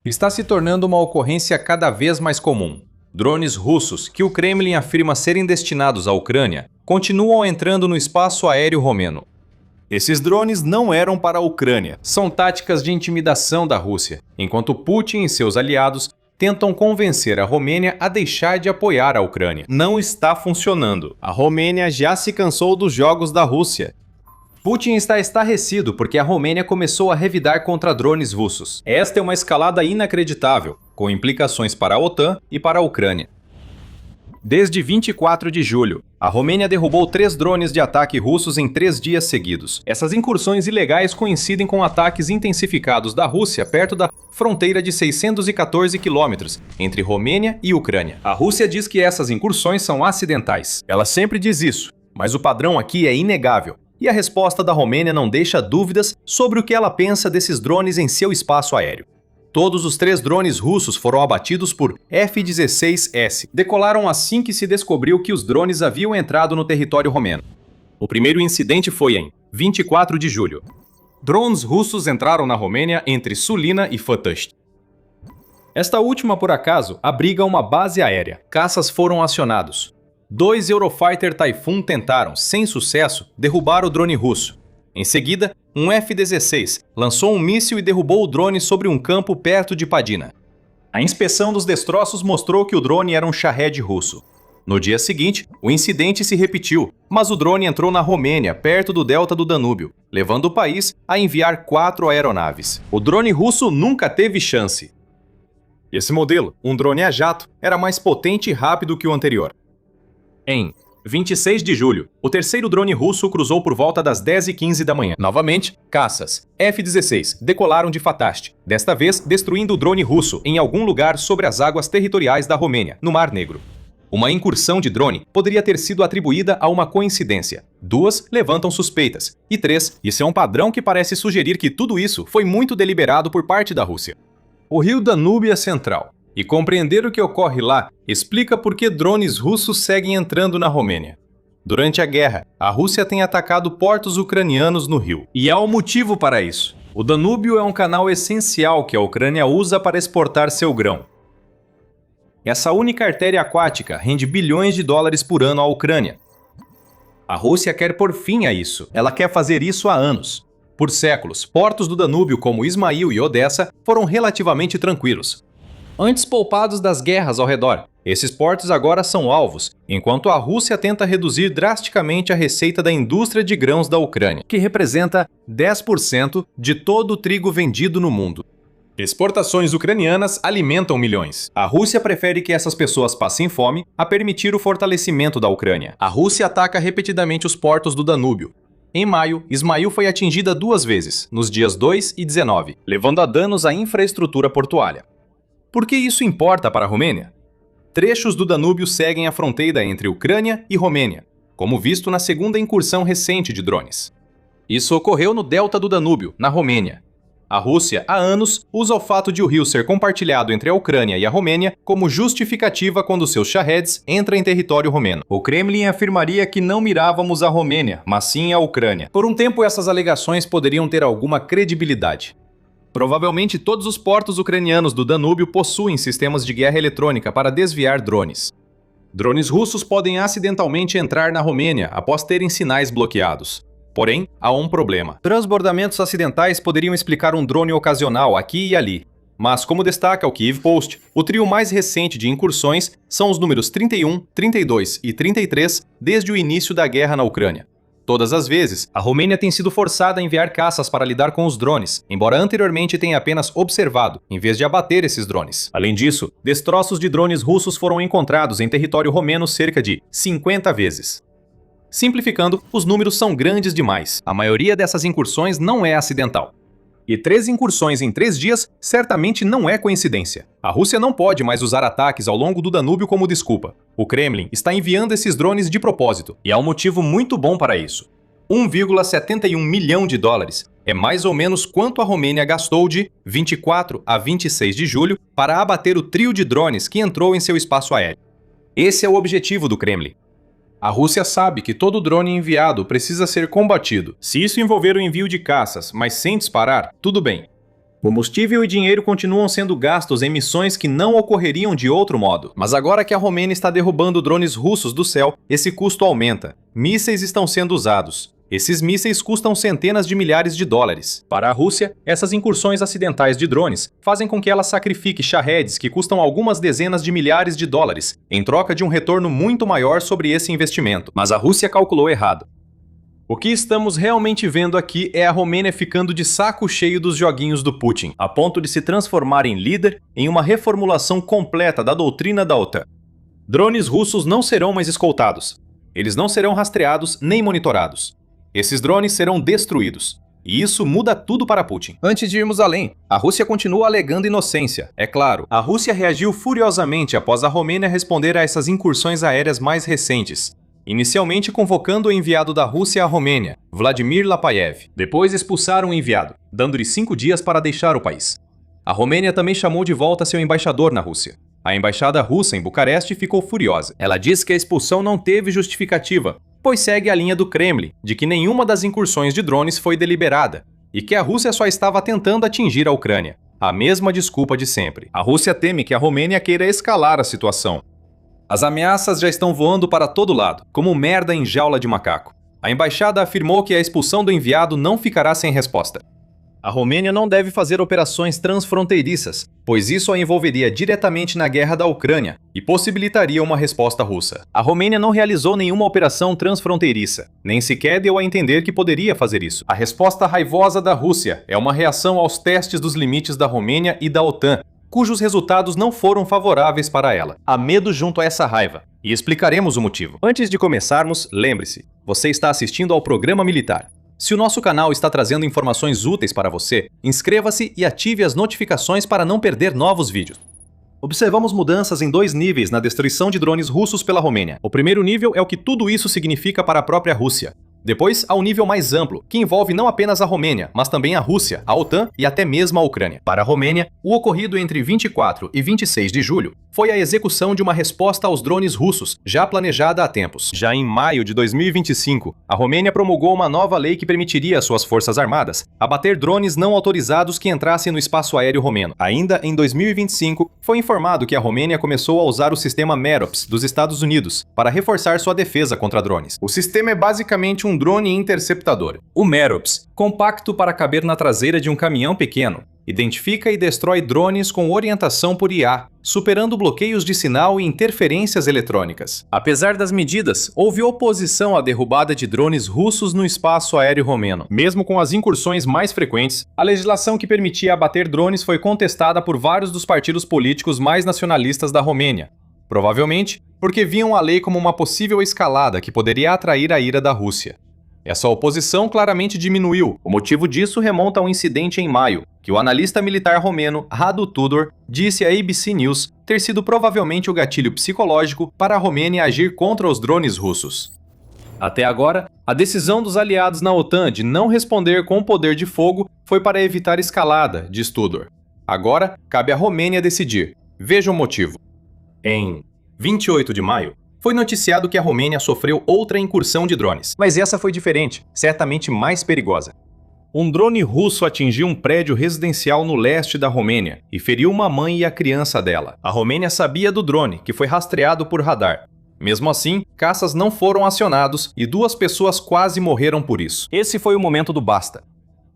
Está se tornando uma ocorrência cada vez mais comum. Drones russos, que o Kremlin afirma serem destinados à Ucrânia, continuam entrando no espaço aéreo romeno. Esses drones não eram para a Ucrânia. São táticas de intimidação da Rússia, enquanto Putin e seus aliados tentam convencer a Romênia a deixar de apoiar a Ucrânia. Não está funcionando. A Romênia já se cansou dos jogos da Rússia. Putin está estarrecido porque a Romênia começou a revidar contra drones russos. Esta é uma escalada inacreditável, com implicações para a OTAN e para a Ucrânia. Desde 24 de julho, a Romênia derrubou 3 drones de ataque russos em 3 dias seguidos. Essas incursões ilegais coincidem com ataques intensificados da Rússia perto da fronteira de 614 quilômetros entre Romênia e Ucrânia. A Rússia diz que essas incursões são acidentais. Ela sempre diz isso, mas o padrão aqui é inegável. E a resposta da Romênia não deixa dúvidas sobre o que ela pensa desses drones em seu espaço aéreo. Todos os 3 drones russos foram abatidos por F-16S. Decolaram assim que se descobriu que os drones haviam entrado no território romeno. O primeiro incidente foi em 24 de julho. Drones russos entraram na Romênia entre Sulina e Fătăști. Esta última, por acaso, abriga uma base aérea. Caças foram acionados. 2 Eurofighter Typhoon tentaram, sem sucesso, derrubar o drone russo. Em seguida, um F-16 lançou um míssil e derrubou o drone sobre um campo perto de Padina. A inspeção dos destroços mostrou que o drone era um Shahed russo. No dia seguinte, o incidente se repetiu, mas o drone entrou na Romênia, perto do delta do Danúbio, levando o país a enviar 4 aeronaves. O drone russo nunca teve chance. Esse modelo, um drone a jato, era mais potente e rápido que o anterior. Em 26 de julho, o terceiro drone russo cruzou por volta das 10h15 da manhã. Novamente, caças F-16 decolaram de Fătăști, desta vez destruindo o drone russo em algum lugar sobre as águas territoriais da Romênia, no Mar Negro. Uma incursão de drone poderia ter sido atribuída a uma coincidência. 2 levantam suspeitas. E 3, isso é um padrão que parece sugerir que tudo isso foi muito deliberado por parte da Rússia. O rio Danúbio é central. E compreender o que ocorre lá explica por que drones russos seguem entrando na Romênia. Durante a guerra, a Rússia tem atacado portos ucranianos no rio. E há um motivo para isso. O Danúbio é um canal essencial que a Ucrânia usa para exportar seu grão. Essa única artéria aquática rende bilhões de dólares por ano à Ucrânia. A Rússia quer pôr fim a isso. Ela quer fazer isso há anos. Por séculos, portos do Danúbio como Ismail e Odessa foram relativamente tranquilos. Antes poupados das guerras ao redor, esses portos agora são alvos, enquanto a Rússia tenta reduzir drasticamente a receita da indústria de grãos da Ucrânia, que representa 10% de todo o trigo vendido no mundo. Exportações ucranianas alimentam milhões. A Rússia prefere que essas pessoas passem fome a permitir o fortalecimento da Ucrânia. A Rússia ataca repetidamente os portos do Danúbio. Em maio, Ismail foi atingida 2 vezes, nos dias 2 e 19, levando a danos à infraestrutura portuária. Por que isso importa para a Romênia? Trechos do Danúbio seguem a fronteira entre Ucrânia e Romênia, como visto na segunda incursão recente de drones. Isso ocorreu no delta do Danúbio, na Romênia. A Rússia, há anos, usa o fato de o rio ser compartilhado entre a Ucrânia e a Romênia como justificativa quando seus Shaheds entram em território romeno. O Kremlin afirmaria que não mirávamos a Romênia, mas sim a Ucrânia. Por um tempo, essas alegações poderiam ter alguma credibilidade. Provavelmente todos os portos ucranianos do Danúbio possuem sistemas de guerra eletrônica para desviar drones. Drones russos podem acidentalmente entrar na Romênia após terem sinais bloqueados. Porém, há um problema. Transbordamentos acidentais poderiam explicar um drone ocasional aqui e ali. Mas, como destaca o Kyiv Post, o trio mais recente de incursões são os números 31, 32 e 33 desde o início da guerra na Ucrânia. Todas as vezes, a Romênia tem sido forçada a enviar caças para lidar com os drones, embora anteriormente tenha apenas observado, em vez de abater esses drones. Além disso, destroços de drones russos foram encontrados em território romeno cerca de 50 vezes. Simplificando, os números são grandes demais. A maioria dessas incursões não é acidental. E 3 incursões em 3 dias certamente não é coincidência. A Rússia não pode mais usar ataques ao longo do Danúbio como desculpa. O Kremlin está enviando esses drones de propósito, e há um motivo muito bom para isso. 1,71 milhão de dólares é mais ou menos quanto a Romênia gastou de 24 a 26 de julho para abater o trio de drones que entrou em seu espaço aéreo. Esse é o objetivo do Kremlin. A Rússia sabe que todo drone enviado precisa ser combatido. Se isso envolver o envio de caças, mas sem disparar, tudo bem. Combustível e dinheiro continuam sendo gastos em missões que não ocorreriam de outro modo. Mas agora que a Romênia está derrubando drones russos do céu, esse custo aumenta. Mísseis estão sendo usados. Esses mísseis custam centenas de milhares de dólares. Para a Rússia, essas incursões acidentais de drones fazem com que ela sacrifique Shahed que custam algumas dezenas de milhares de dólares, em troca de um retorno muito maior sobre esse investimento. Mas a Rússia calculou errado. O que estamos realmente vendo aqui é a Romênia ficando de saco cheio dos joguinhos do Putin, a ponto de se transformar em líder em uma reformulação completa da doutrina da OTAN. Drones russos não serão mais escoltados. Eles não serão rastreados nem monitorados. Esses drones serão destruídos. E isso muda tudo para Putin. Antes de irmos além, a Rússia continua alegando inocência. É claro, a Rússia reagiu furiosamente após a Romênia responder a essas incursões aéreas mais recentes. Inicialmente convocando o enviado da Rússia à Romênia, Vladimir Lapayev. Depois expulsaram o enviado, dando-lhe 5 dias para deixar o país. A Romênia também chamou de volta seu embaixador na Rússia. A embaixada russa em Bucareste ficou furiosa. Ela disse que a expulsão não teve justificativa, pois segue a linha do Kremlin de que nenhuma das incursões de drones foi deliberada e que a Rússia só estava tentando atingir a Ucrânia. A mesma desculpa de sempre. A Rússia teme que a Romênia queira escalar a situação. As ameaças já estão voando para todo lado, como merda em jaula de macaco. A embaixada afirmou que a expulsão do enviado não ficará sem resposta. A Romênia não deve fazer operações transfronteiriças, pois isso a envolveria diretamente na guerra da Ucrânia e possibilitaria uma resposta russa. A Romênia não realizou nenhuma operação transfronteiriça, nem sequer deu a entender que poderia fazer isso. A resposta raivosa da Rússia é uma reação aos testes dos limites da Romênia e da OTAN, cujos resultados não foram favoráveis para ela. Há medo junto a essa raiva, e explicaremos o motivo. Antes de começarmos, lembre-se, você está assistindo ao Programa Militar. Se o nosso canal está trazendo informações úteis para você, inscreva-se e ative as notificações para não perder novos vídeos. Observamos mudanças em 2 níveis na destruição de drones russos pela Romênia. O primeiro nível é o que tudo isso significa para a própria Rússia. Depois, há um nível mais amplo, que envolve não apenas a Romênia, mas também a Rússia, a OTAN e até mesmo a Ucrânia. Para a Romênia, o ocorrido entre 24 e 26 de julho foi a execução de uma resposta aos drones russos, já planejada há tempos. Já em maio de 2025, a Romênia promulgou uma nova lei que permitiria às suas forças armadas abater drones não autorizados que entrassem no espaço aéreo romeno. Ainda em 2025, foi informado que a Romênia começou a usar o sistema Merops dos Estados Unidos para reforçar sua defesa contra drones. O sistema é basicamente um drone interceptador. O Merops, compacto para caber na traseira de um caminhão pequeno, identifica e destrói drones com orientação por IA, superando bloqueios de sinal e interferências eletrônicas. Apesar das medidas, houve oposição à derrubada de drones russos no espaço aéreo romeno. Mesmo com as incursões mais frequentes, a legislação que permitia abater drones foi contestada por vários dos partidos políticos mais nacionalistas da Romênia, provavelmente porque viam a lei como uma possível escalada que poderia atrair a ira da Rússia. Essa oposição claramente diminuiu. O motivo disso remonta a um incidente em maio, que o analista militar romeno Radu Tudor disse à ABC News ter sido provavelmente o gatilho psicológico para a Romênia agir contra os drones russos. Até agora, a decisão dos aliados na OTAN de não responder com poder de fogo foi para evitar escalada, diz Tudor. Agora, cabe à Romênia decidir. Veja o motivo. Em 28 de maio, foi noticiado que a Romênia sofreu outra incursão de drones. Mas essa foi diferente, certamente mais perigosa. Um drone russo atingiu um prédio residencial no leste da Romênia e feriu uma mãe e a criança dela. A Romênia sabia do drone, que foi rastreado por radar. Mesmo assim, caças não foram acionados e 2 pessoas quase morreram por isso. Esse foi o momento do basta.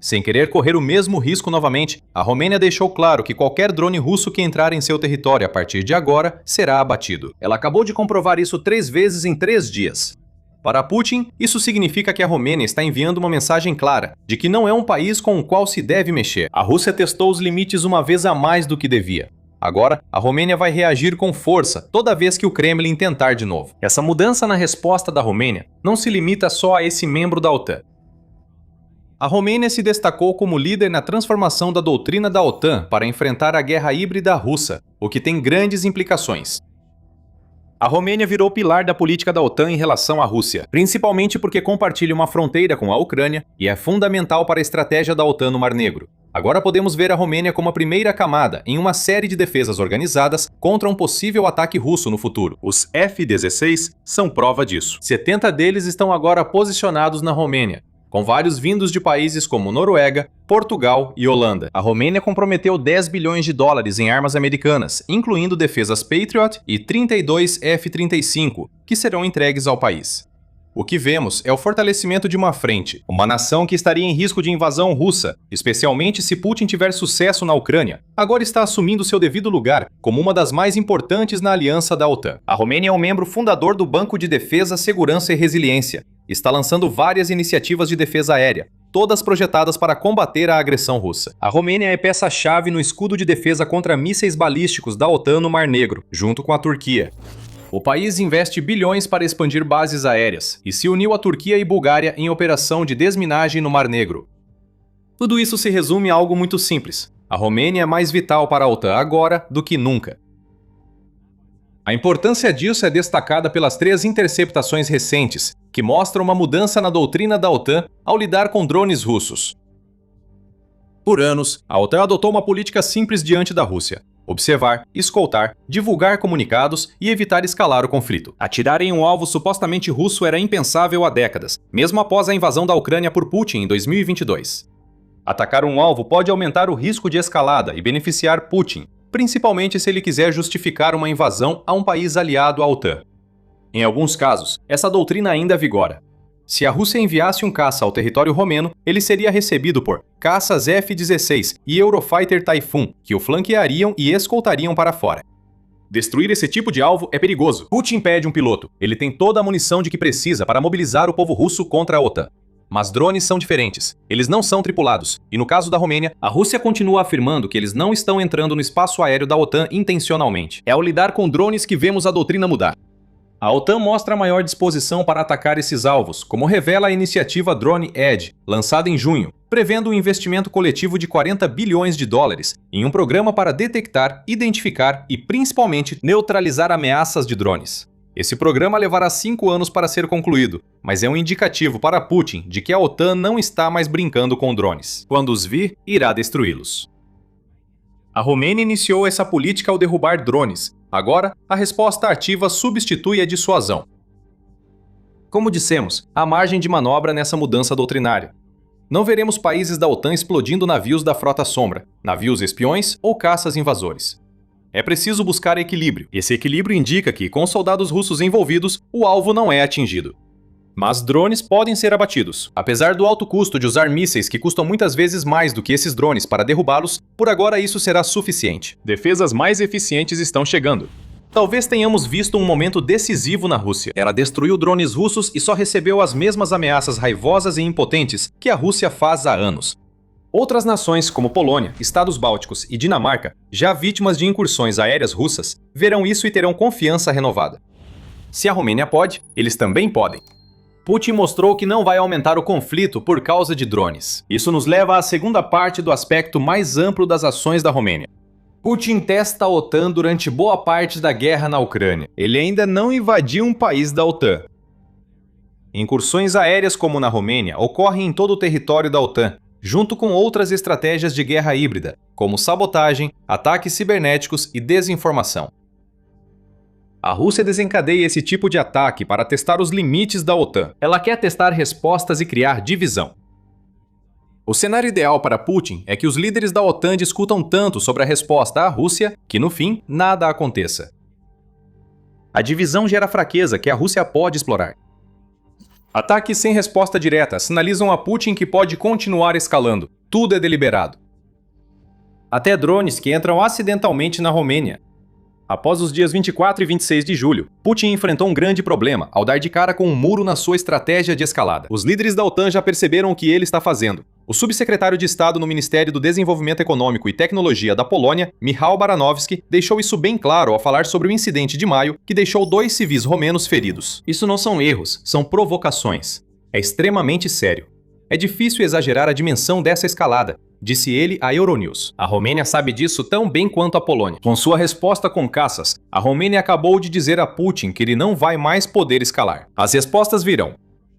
Sem querer correr o mesmo risco novamente, a Romênia deixou claro que qualquer drone russo que entrar em seu território a partir de agora será abatido. Ela acabou de comprovar isso 3 vezes em 3 dias. Para Putin, isso significa que a Romênia está enviando uma mensagem clara de que não é um país com o qual se deve mexer. A Rússia testou os limites uma vez a mais do que devia. Agora, a Romênia vai reagir com força toda vez que o Kremlin tentar de novo. Essa mudança na resposta da Romênia não se limita só a esse membro da OTAN. A Romênia se destacou como líder na transformação da doutrina da OTAN para enfrentar a guerra híbrida russa, o que tem grandes implicações. A Romênia virou pilar da política da OTAN em relação à Rússia, principalmente porque compartilha uma fronteira com a Ucrânia e é fundamental para a estratégia da OTAN no Mar Negro. Agora podemos ver a Romênia como a primeira camada em uma série de defesas organizadas contra um possível ataque russo no futuro. Os F-16 são prova disso. 70 deles estão agora posicionados na Romênia. com vários vindos de países como Noruega, Portugal e Holanda. A Romênia comprometeu 10 bilhões de dólares em armas americanas, incluindo defesas Patriot e 32 F-35, que serão entregues ao país. O que vemos é o fortalecimento de uma frente, uma nação que estaria em risco de invasão russa, especialmente se Putin tiver sucesso na Ucrânia, agora está assumindo seu devido lugar como uma das mais importantes na aliança da OTAN. A Romênia é um membro fundador do Banco de Defesa, Segurança e Resiliência. Está lançando várias iniciativas de defesa aérea, todas projetadas para combater a agressão russa. A Romênia é peça-chave no escudo de defesa contra mísseis balísticos da OTAN no Mar Negro, junto com a Turquia. O país investe bilhões para expandir bases aéreas e se uniu a Turquia e Bulgária em operação de desminagem no Mar Negro. Tudo isso se resume a algo muito simples. A Romênia é mais vital para a OTAN agora do que nunca. A importância disso é destacada pelas 3 interceptações recentes, que mostram uma mudança na doutrina da OTAN ao lidar com drones russos. Por anos, a OTAN adotou uma política simples diante da Rússia: observar, escoltar, divulgar comunicados e evitar escalar o conflito. Atirar em um alvo supostamente russo era impensável há décadas, mesmo após a invasão da Ucrânia por Putin em 2022. Atacar um alvo pode aumentar o risco de escalada e beneficiar Putin, principalmente se ele quiser justificar uma invasão a um país aliado à OTAN. Em alguns casos, essa doutrina ainda vigora. Se a Rússia enviasse um caça ao território romeno, ele seria recebido por caças F-16 e Eurofighter Typhoon, que o flanqueariam e escoltariam para fora. Destruir esse tipo de alvo é perigoso. Putin pede um piloto. Ele tem toda a munição de que precisa para mobilizar o povo russo contra a OTAN. Mas drones são diferentes. Eles não são tripulados. E no caso da Romênia, a Rússia continua afirmando que eles não estão entrando no espaço aéreo da OTAN intencionalmente. É ao lidar com drones que vemos a doutrina mudar. A OTAN mostra maior disposição para atacar esses alvos, como revela a iniciativa Drone Edge, lançada em junho, prevendo um investimento coletivo de 40 bilhões de dólares em um programa para detectar, identificar e, principalmente, neutralizar ameaças de drones. Esse programa levará 5 anos para ser concluído, mas é um indicativo para Putin de que a OTAN não está mais brincando com drones. Quando os vir, irá destruí-los. A Romênia iniciou essa política ao derrubar drones. Agora, a resposta ativa substitui a dissuasão. Como dissemos, há margem de manobra nessa mudança doutrinária. Não veremos países da OTAN explodindo navios da Frota Sombra, navios espiões ou caças invasores. É preciso buscar equilíbrio. Esse equilíbrio indica que, com soldados russos envolvidos, o alvo não é atingido. Mas drones podem ser abatidos. Apesar do alto custo de usar mísseis que custam muitas vezes mais do que esses drones para derrubá-los, por agora isso será suficiente. Defesas mais eficientes estão chegando. Talvez tenhamos visto um momento decisivo na Rússia. Ela destruiu drones russos e só recebeu as mesmas ameaças raivosas e impotentes que a Rússia faz há anos. Outras nações, como Polônia, Estados Bálticos e Dinamarca, já vítimas de incursões aéreas russas, verão isso e terão confiança renovada. Se a Romênia pode, eles também podem. Putin mostrou que não vai aumentar o conflito por causa de drones. Isso nos leva à segunda parte do aspecto mais amplo das ações da Romênia. Putin testa a OTAN durante boa parte da guerra na Ucrânia. Ele ainda não invadiu um país da OTAN. Incursões aéreas como na Romênia ocorrem em todo o território da OTAN, junto com outras estratégias de guerra híbrida, como sabotagem, ataques cibernéticos e desinformação. A Rússia desencadeia esse tipo de ataque para testar os limites da OTAN. Ela quer testar respostas e criar divisão. O cenário ideal para Putin é que os líderes da OTAN discutam tanto sobre a resposta à Rússia que, no fim, nada aconteça. A divisão gera fraqueza que a Rússia pode explorar. Ataques sem resposta direta sinalizam a Putin que pode continuar escalando. Tudo é deliberado. Até drones que entram acidentalmente na Romênia. Após os dias 24 e 26 de julho, Putin enfrentou um grande problema ao dar de cara com um muro na sua estratégia de escalada. Os líderes da OTAN já perceberam o que ele está fazendo. O subsecretário de Estado no Ministério do Desenvolvimento Econômico e Tecnologia da Polônia, Michał Baranowski, deixou isso bem claro ao falar sobre o incidente de maio que deixou 2 civis romenos feridos. Isso não são erros, são provocações. É extremamente sério. É difícil exagerar a dimensão dessa escalada, disse ele à Euronews. A Romênia sabe disso tão bem quanto a Polônia. Com sua resposta com caças, a Romênia acabou de dizer a Putin que ele não vai mais poder escalar. As respostas virão.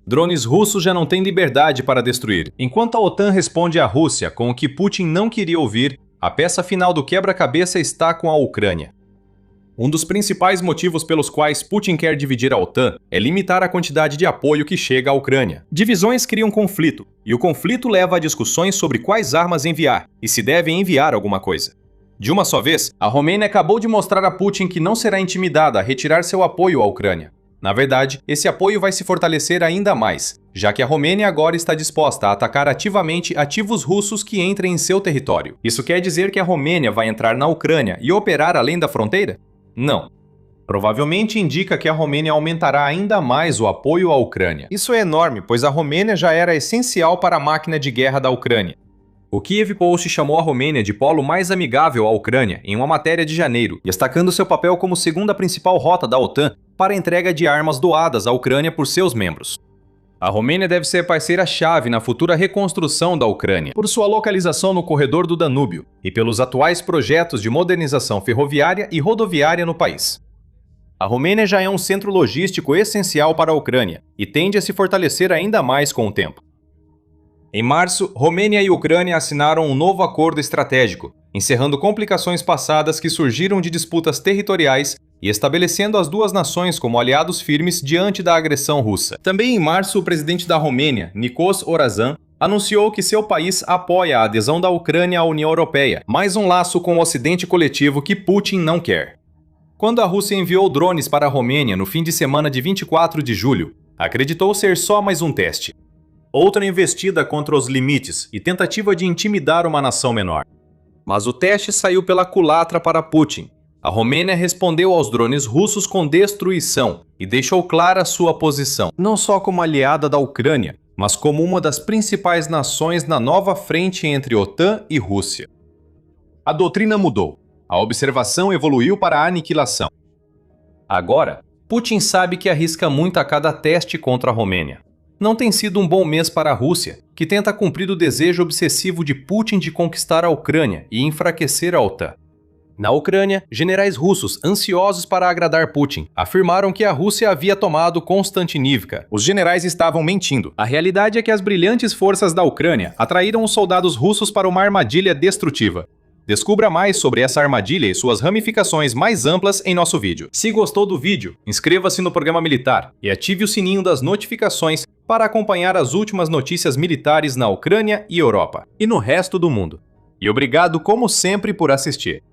Drones russos já não têm liberdade para destruir. Enquanto a OTAN responde à Rússia com o que Putin não queria ouvir, a peça final do quebra-cabeça está com a Ucrânia. Um dos principais motivos pelos quais Putin quer dividir a OTAN é limitar a quantidade de apoio que chega à Ucrânia. Divisões criam conflito, e o conflito leva a discussões sobre quais armas enviar e se deve enviar alguma coisa. De uma só vez, a Romênia acabou de mostrar a Putin que não será intimidada a retirar seu apoio à Ucrânia. Na verdade, esse apoio vai se fortalecer ainda mais, já que a Romênia agora está disposta a atacar ativamente ativos russos que entrem em seu território. Isso quer dizer que a Romênia vai entrar na Ucrânia e operar além da fronteira? Não. Provavelmente indica que a Romênia aumentará ainda mais o apoio à Ucrânia. Isso é enorme, pois a Romênia já era essencial para a máquina de guerra da Ucrânia. O Kiev Post chamou a Romênia de polo mais amigável à Ucrânia em uma matéria de janeiro, destacando seu papel como segunda principal rota da OTAN para a entrega de armas doadas à Ucrânia por seus membros. A Romênia deve ser parceira-chave na futura reconstrução da Ucrânia, por sua localização no corredor do Danúbio e pelos atuais projetos de modernização ferroviária e rodoviária no país. A Romênia já é um centro logístico essencial para a Ucrânia e tende a se fortalecer ainda mais com o tempo. Em março, Romênia e Ucrânia assinaram um novo acordo estratégico, encerrando complicações passadas que surgiram de disputas territoriais e estabelecendo as duas nações como aliados firmes diante da agressão russa. Também em março, o presidente da Romênia, Nikos Orazan, anunciou que seu país apoia a adesão da Ucrânia à União Europeia, mais um laço com o Ocidente coletivo que Putin não quer. Quando a Rússia enviou drones para a Romênia no fim de semana de 24 de julho, acreditou ser só mais um teste. Outra investida contra os limites e tentativa de intimidar uma nação menor. Mas o teste saiu pela culatra para Putin. A Romênia respondeu aos drones russos com destruição e deixou clara sua posição, não só como aliada da Ucrânia, mas como uma das principais nações na nova frente entre OTAN e Rússia. A doutrina mudou. A observação evoluiu para a aniquilação. Agora, Putin sabe que arrisca muito a cada teste contra a Romênia. Não tem sido um bom mês para a Rússia, que tenta cumprir o desejo obsessivo de Putin de conquistar a Ucrânia e enfraquecer a OTAN. Na Ucrânia, generais russos, ansiosos para agradar Putin, afirmaram que a Rússia havia tomado Konstantinivka. Os generais estavam mentindo. A realidade é que as brilhantes forças da Ucrânia atraíram os soldados russos para uma armadilha destrutiva. Descubra mais sobre essa armadilha e suas ramificações mais amplas em nosso vídeo. Se gostou do vídeo, inscreva-se no Programa Militar e ative o sininho das notificações para acompanhar as últimas notícias militares na Ucrânia e Europa, e no resto do mundo. E obrigado, como sempre, por assistir.